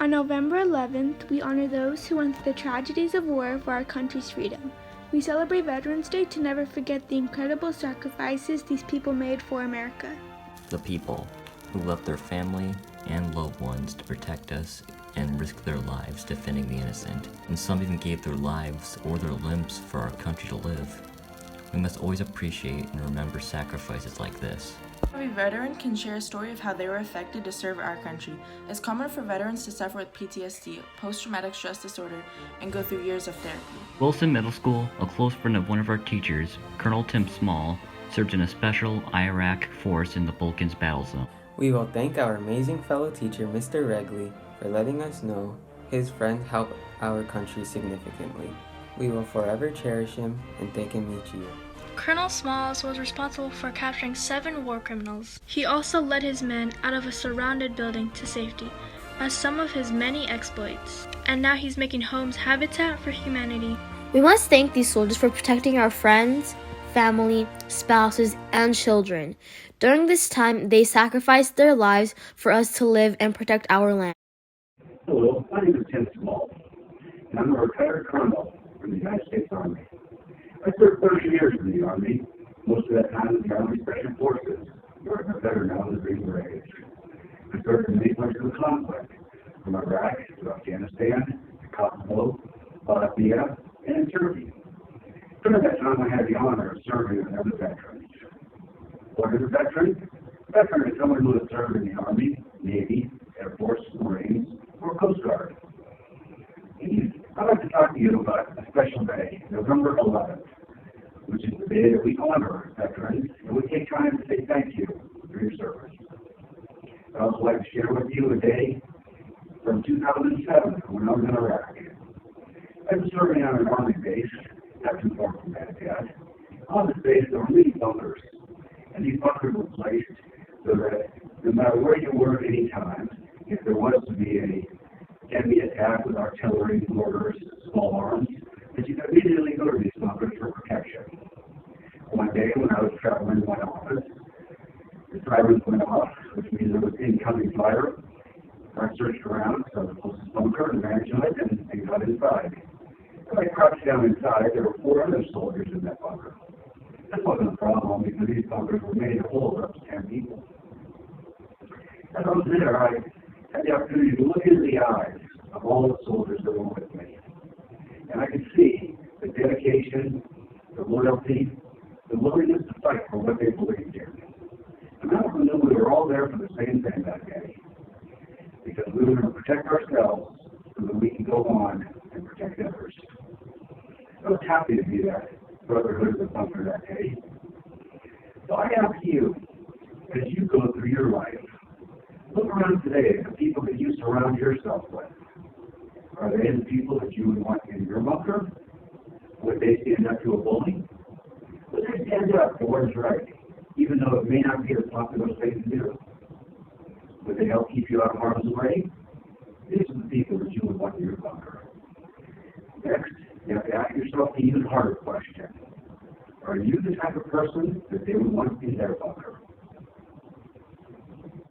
On November 11th, we honor those who went through the tragedies of war for our country's freedom. We celebrate Veterans Day to never forget the incredible sacrifices these people made for America. The people who left their family and loved ones to protect us and risk their lives defending the innocent, and some even gave their lives or their limbs for our country to live. We must always appreciate and remember sacrifices like this. Every veteran can share a story of how they were affected to serve our country. It's common for veterans to suffer with PTSD, post-traumatic stress disorder, and go through years of therapy. Wilson Middle School, a close friend of one of our teachers, Colonel Tim Small, served in a special Iraq force in the Balkans battle zone. We will thank our amazing fellow teacher, Mr. Regley, for letting us know his friend helped our country significantly. We will forever cherish him and thank him each year. Colonel Smalls was responsible for capturing 7 war criminals. He also led his men out of a surrounded building to safety, as some of his many exploits. And now he's making homes habitat for humanity. We must thank these soldiers for protecting our friends, family, spouses, and children. During this time, they sacrificed their lives for us to live and protect our land. Hello, my name is Tim Small, and I'm a retired colonel from the United States Army. I served 30 years in the Army, most of that time in the Army Special Forces, where I'm a veteran now in the Green Berets. I served in many places of conflict, from Iraq to Afghanistan to Kosovo, Bosnia, and in Turkey. During that time, I had the honor of serving with other veterans. What is a veteran? A veteran is someone who has served in the Army, Navy, Air Force, Marines, or Coast Guard. I'd like to talk to you about a special day, November 11th, which is the day that we honor veterans, and we take time to say thank you for your service. I'd also like to share with you a day from 2007 when I was in Iraq. I was serving on an Army base, not too far from Baghdad. On this base, there were many bunkers, and these bunkers were placed so that no matter where you were at any time, if there was to be an enemy attack with artillery, mortars, small arms, that you could immediately go to these bunkers for protection. One day when I was traveling in my office, the sirens went off, which means there was incoming fire. I searched around, saw the closest bunker, and ran to it, and got inside. As I crouched down inside, there were 4 other soldiers in that bunker. This wasn't a problem because these bunkers were made to hold up to 10 people. As I was there, I had the opportunity to look into the eyes of all the soldiers that were with me. And I could see the dedication, the loyalty, the willingness to fight for what they believed in. And I knew we were all there for the same thing that day. Because we were going to protect ourselves so that we can go on and protect others. I was happy to be that brotherhood of the bunker that day. So I ask you, as you go through your life, look around today at the people that you surround yourself with. Are they the people that you would want in your bunker? Would they stand up to a bully? Would they stand up for what is right, even though it may not be a popular thing to do? Would they help keep you out of harm's way? These are the people that you would want in your bunker. Next, you have to ask yourself the even harder question. Are you the type of person that they would want in their bunker?